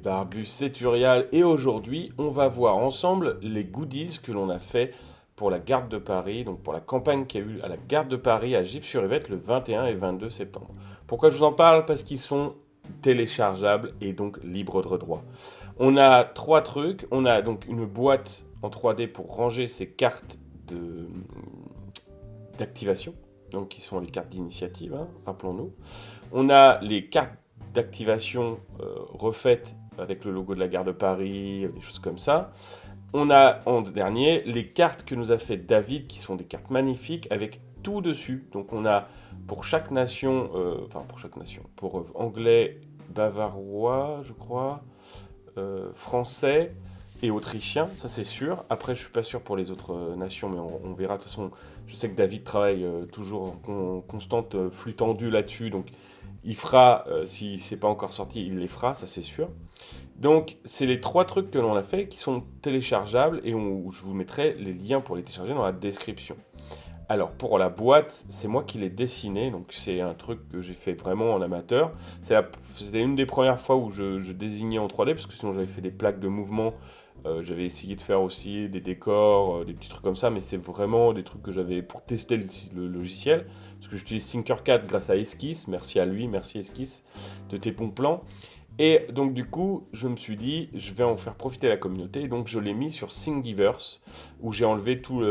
Barbu, c'est Turial et aujourd'hui on va voir ensemble les goodies que l'on a fait pour la Garde de Paris, donc pour la campagne qu'il y a eu à la Garde de Paris à Gif-sur-Yvette le 21 et 22 septembre. Pourquoi je vous en parle? Parce qu'ils sont téléchargeables et donc libres de droit. On a trois trucs, on a donc une boîte en 3D pour ranger ces cartes d'activation, donc qui sont les cartes d'initiative, hein, rappelons-nous. On a les cartes d'activation refaites avec le logo de la Gare de Paris, des choses comme ça. On a en dernier les cartes que nous a fait David, qui sont des cartes magnifiques avec tout dessus. Donc on a pour chaque nation, pour anglais, bavarois, je crois, français et autrichien, ça c'est sûr. Après, je suis pas sûr pour les autres nations, mais on verra. De toute façon, je sais que David travaille toujours en constante flux tendu là-dessus, donc il fera, si c'est pas encore sorti, il les fera, ça c'est sûr. Donc, c'est les trois trucs que l'on a fait qui sont téléchargeables et je vous mettrai les liens pour les télécharger dans la description. Alors, pour la boîte, c'est moi qui l'ai dessinée, donc c'est un truc que j'ai fait vraiment en amateur. C'était une des premières fois où je désignais en 3D, parce que sinon j'avais fait des plaques de mouvement. J'avais essayé de faire aussi des décors, des petits trucs comme ça, mais c'est vraiment des trucs que j'avais pour tester le logiciel. Parce que j'utilise Tinkercad grâce à Esquisse, merci à lui, merci Esquisse de tes bons plans. Et donc du coup, je me suis dit, je vais en faire profiter la communauté. Et donc je l'ai mis sur Thingiverse, où j'ai enlevé tous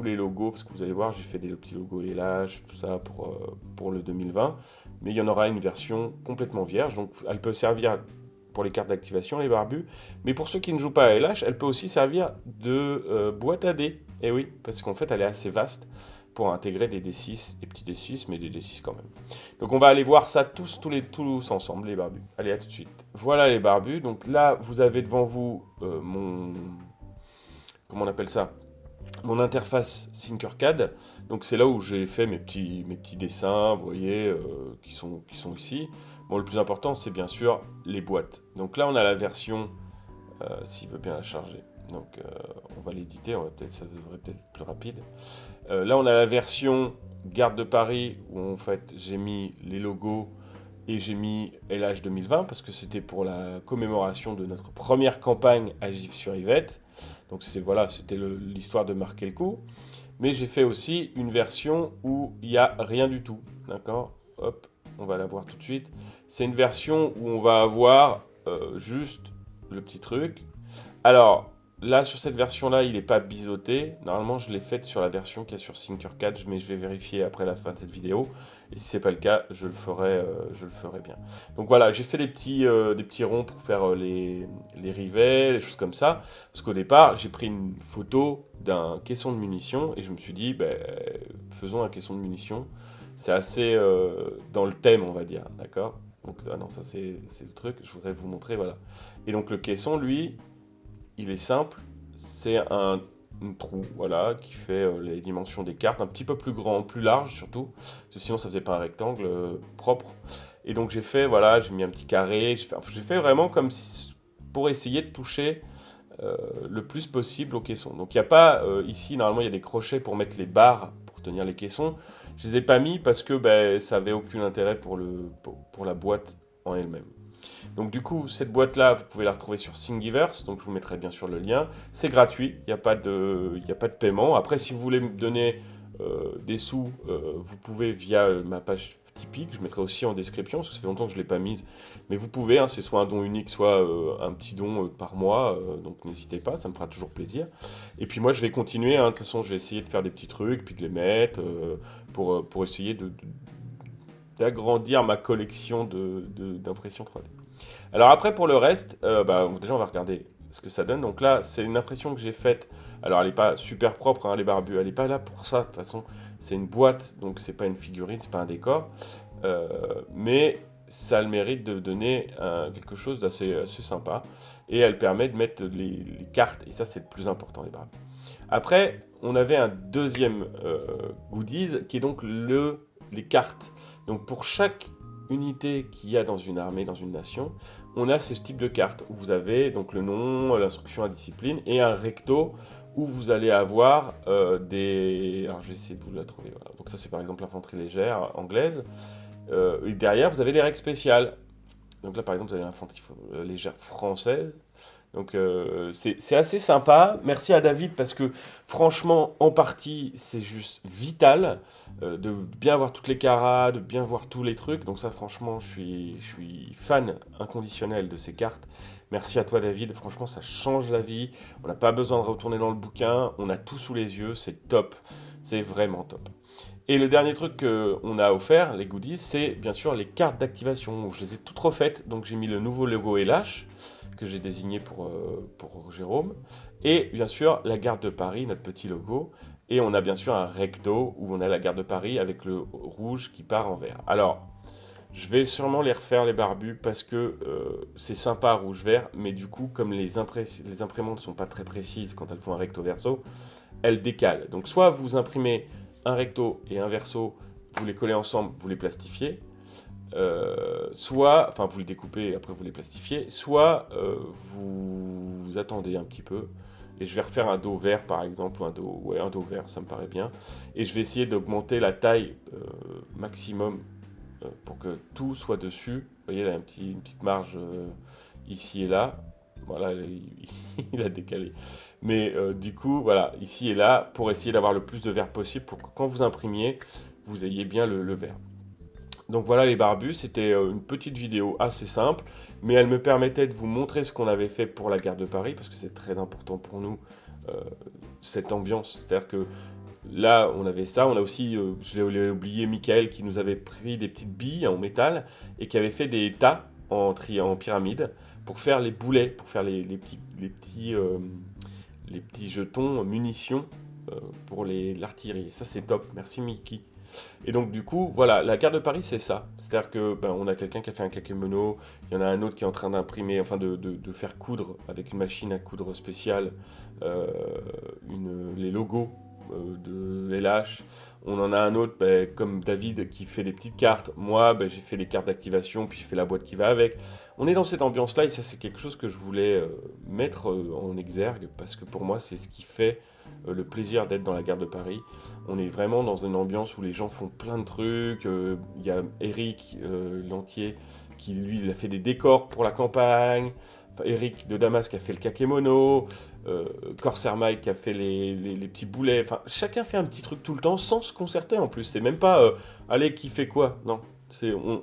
les logos, parce que vous allez voir, j'ai fait des petits logos LH, tout ça pour le 2020. Mais il y en aura une version complètement vierge, donc elle peut servir pour les cartes d'activation, les barbus. Mais pour ceux qui ne jouent pas à LH, elle peut aussi servir de boîte à dés. Et oui, parce qu'en fait, elle est assez vaste pour intégrer des D6, des petits D6, mais des D6 quand même. Donc on va aller voir ça tous ensemble, les barbus. Allez, à tout de suite. Voilà les barbus. Donc là, vous avez devant vous comment on appelle ça? Mon interface Tinkercad. Donc c'est là où j'ai fait mes petits dessins, vous voyez, qui sont ici. Bon, le plus important, c'est bien sûr les boîtes. Donc là, on a la version, s'il veut bien la charger. Donc on va l'éditer, ça devrait peut-être être plus rapide. Là, on a la version Garde de Paris où en fait j'ai mis les logos et j'ai mis LH 2020 parce que c'était pour la commémoration de notre première campagne à Gif-sur-Yvette. Donc c'était l'histoire de marquer le coup. Mais j'ai fait aussi une version où il n'y a rien du tout. D'accord? Hop, on va la voir tout de suite. C'est une version où on va avoir juste le petit truc. Alors, là, sur cette version-là, il n'est pas biseauté. Normalement, je l'ai faite sur la version qui est sur Tinkercad, mais je vais vérifier après la fin de cette vidéo. Et si ce n'est pas le cas, je le ferai bien. Donc voilà, j'ai fait des petits ronds pour faire les rivets, les choses comme ça. Parce qu'au départ, j'ai pris une photo d'un caisson de munitions et je me suis dit, faisons un caisson de munitions. C'est assez dans le thème, on va dire, d'accord? Donc ça c'est le truc, je voudrais vous montrer, voilà. Et donc le caisson, lui, il est simple, c'est un trou, voilà, qui fait les dimensions des cartes, un petit peu plus grand, plus large surtout, parce que sinon ça faisait pas un rectangle propre. Et donc j'ai fait, voilà, j'ai mis un petit carré, j'ai fait vraiment comme si, pour essayer de toucher le plus possible au caisson. Donc il n'y a pas, ici, normalement il y a des crochets pour mettre les barres, pour tenir les caissons. Je les ai pas mis parce que ça avait aucun intérêt pour la boîte en elle-même. Donc du coup, cette boîte-là, vous pouvez la retrouver sur Thingiverse, donc je vous mettrai bien sûr le lien. C'est gratuit, il n'y a pas de paiement. Après, si vous voulez me donner des sous, vous pouvez via ma page Tipeee, que je mettrai aussi en description, parce que ça fait longtemps que je ne l'ai pas mise. Mais vous pouvez, hein, c'est soit un don unique, soit un petit don par mois, donc n'hésitez pas, ça me fera toujours plaisir. Et puis moi, je vais continuer, hein, de toute façon, je vais essayer de faire des petits trucs, puis de les mettre, pour essayer d'agrandir ma collection d'impressions 3D. Alors après, pour le reste, déjà, on va regarder ce que ça donne. Donc là, c'est une impression que j'ai faite. Alors, elle n'est pas super propre, hein, les barbus. Elle n'est pas là pour ça. De toute façon, c'est une boîte, donc c'est pas une figurine, c'est pas un décor. Mais ça a le mérite de donner quelque chose assez sympa. Et elle permet de mettre les cartes. Et ça, c'est le plus important, les barbus. Après, on avait un deuxième goodies qui est donc les cartes. Donc pour chaque unité qu'il y a dans une armée, dans une nation, on a ce type de carte où vous avez donc le nom, l'instruction à discipline et un recto où vous allez avoir des... Alors je vais essayer de vous la trouver. Voilà. Donc ça c'est par exemple l'infanterie légère anglaise. Et derrière vous avez les règles spéciales. Donc là, par exemple, vous avez l'infanterie légère française. Donc c'est assez sympa. Merci à David parce que franchement, en partie, c'est juste vital de bien voir toutes les caras, de bien voir tous les trucs. Donc ça, franchement, je suis fan inconditionnel de ces cartes. Merci à toi, David. Franchement, ça change la vie. On n'a pas besoin de retourner dans le bouquin. On a tout sous les yeux. C'est top. C'est vraiment top. Et le dernier truc qu'on a offert, les goodies, c'est bien sûr les cartes d'activation. Donc, je les ai toutes refaites. Donc j'ai mis le nouveau logo LH que j'ai désigné pour Jérôme. Et bien sûr la garde de Paris, notre petit logo. Et on a bien sûr un recto où on a la garde de Paris avec le rouge qui part en vert. Alors, je vais sûrement les refaire les barbus parce que c'est sympa rouge-vert. Mais du coup, comme les imprimantes ne sont pas très précises quand elles font un recto verso, elles décalent. Donc soit vous imprimez un recto et un verso, vous les collez ensemble, vous les plastifiez, soit, enfin vous les découpez et après vous les plastifiez, soit vous attendez un petit peu, et je vais refaire un dos vert par exemple, ou un dos vert, ça me paraît bien, et je vais essayer d'augmenter la taille maximum pour que tout soit dessus. Vous voyez là, une petite marge ici et là, voilà, il a décalé. Mais du coup, voilà, ici et là, pour essayer d'avoir le plus de vert possible, pour que quand vous imprimiez, vous ayez bien le vert. Donc voilà les barbus, c'était une petite vidéo assez simple, mais elle me permettait de vous montrer ce qu'on avait fait pour la gare de Paris, parce que c'est très important pour nous, euh, cette ambiance. C'est-à-dire que là, on avait ça, on a aussi, je l'ai oublié, Michael qui nous avait pris des petites billes en métal et qui avait fait des tas en pyramide pour faire les boulets, pour faire les petits jetons munitions pour l'artillerie. Et ça, c'est top. Merci, Mickey. Et donc, du coup, voilà, la gare de Paris, c'est ça. C'est-à-dire que ben, on a quelqu'un qui a fait un kakémono, il y en a un autre qui est en train d'imprimer, enfin de faire coudre avec une machine à coudre spéciale euh, les logos de LH. On en a un autre, ben, comme David, qui fait des petites cartes. Moi, ben, j'ai fait les cartes d'activation, puis je fais la boîte qui va avec. On est dans cette ambiance-là, et ça, c'est quelque chose que je voulais mettre en exergue, parce que pour moi, c'est ce qui fait le plaisir d'être dans la gare de Paris. On est vraiment dans une ambiance où les gens font plein de trucs. Il y a Eric Lantier qui, lui, il a fait des décors pour la campagne. Enfin, Eric de Damas qui a fait le kakémono. Corsair Mike qui a fait les petits boulets. Enfin, chacun fait un petit truc tout le temps sans se concerter en plus. C'est même pas allez, qui fait quoi. Non.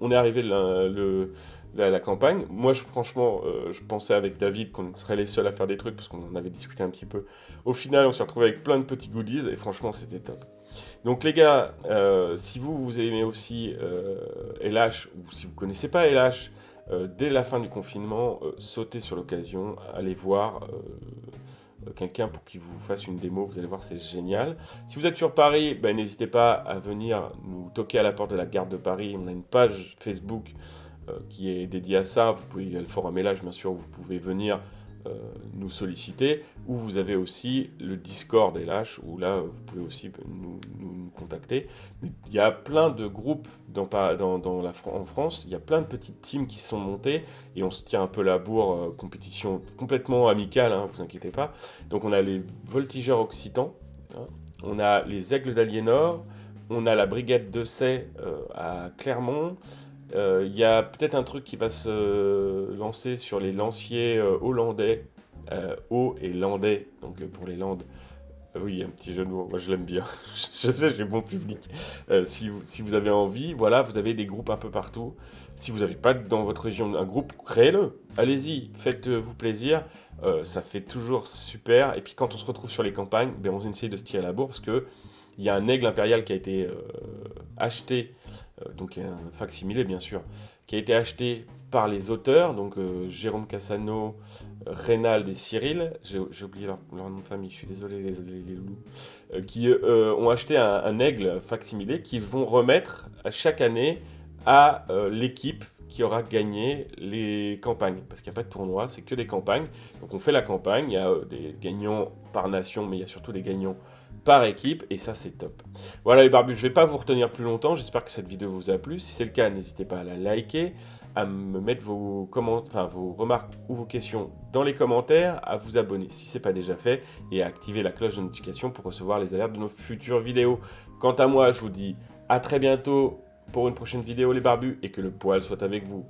On est arrivé la campagne. Moi, franchement, je pensais avec David qu'on serait les seuls à faire des trucs parce qu'on avait discuté un petit peu. Au final, on s'est retrouvé avec plein de petits goodies et franchement, c'était top. Donc les gars, si vous aimez aussi LH ou si vous connaissez pas LH, dès la fin du confinement, sautez sur l'occasion, allez voir quelqu'un pour qu'il vous fasse une démo, vous allez voir, c'est génial. Si vous êtes sur Paris, ben, n'hésitez pas à venir nous toquer à la porte de la gare de Paris. On a une page Facebook qui est dédiée à ça. Vous pouvez, il y a le forum LH, bien sûr, vous pouvez venir nous solliciter, ou vous avez aussi le Discord LH, où là, vous pouvez aussi nous contacter. Mais il y a plein de groupes en France, il y a plein de petites teams qui se sont montées, et on se tient un peu la bourre, compétition complètement amicale, hein, vous inquiétez pas. Donc on a les Voltigeurs Occitans, hein, on a les Aigles d'Aliénor, on a la Brigade de Say à Clermont. Il y a peut-être un truc qui va se lancer sur les lanciers hollandais, haut et landais, donc pour les Landes. Oui, un petit jeu de mots, moi je l'aime bien. Je sais, j'ai bon public. Si vous avez envie, voilà, vous avez des groupes un peu partout. Si vous n'avez pas dans votre région un groupe, créez-le. Allez-y, faites-vous plaisir. Ça fait toujours super. Et puis quand on se retrouve sur les campagnes, ben, on essaie de se tirer la bourre parce que il y a un aigle impérial qui a été acheté, donc un facsimilé bien sûr, qui a été acheté par les auteurs, donc Jérôme Cassano, Reynald et Cyril, j'ai oublié leur nom de famille, je suis désolé les loulous, qui ont acheté un aigle facsimilé qu'ils vont remettre à chaque année à l'équipe qui aura gagné les campagnes, parce qu'il n'y a pas de tournoi, c'est que des campagnes. Donc on fait la campagne, il y a des gagnants par nation, mais il y a surtout des gagnants par équipe, et ça c'est top. Voilà les barbus, je ne vais pas vous retenir plus longtemps, j'espère que cette vidéo vous a plu. Si c'est le cas, n'hésitez pas à la liker, à me mettre vos remarques ou vos questions dans les commentaires, à vous abonner si ce n'est pas déjà fait, et à activer la cloche de notification pour recevoir les alertes de nos futures vidéos. Quant à moi, je vous dis à très bientôt pour une prochaine vidéo les barbus, et que le poil soit avec vous.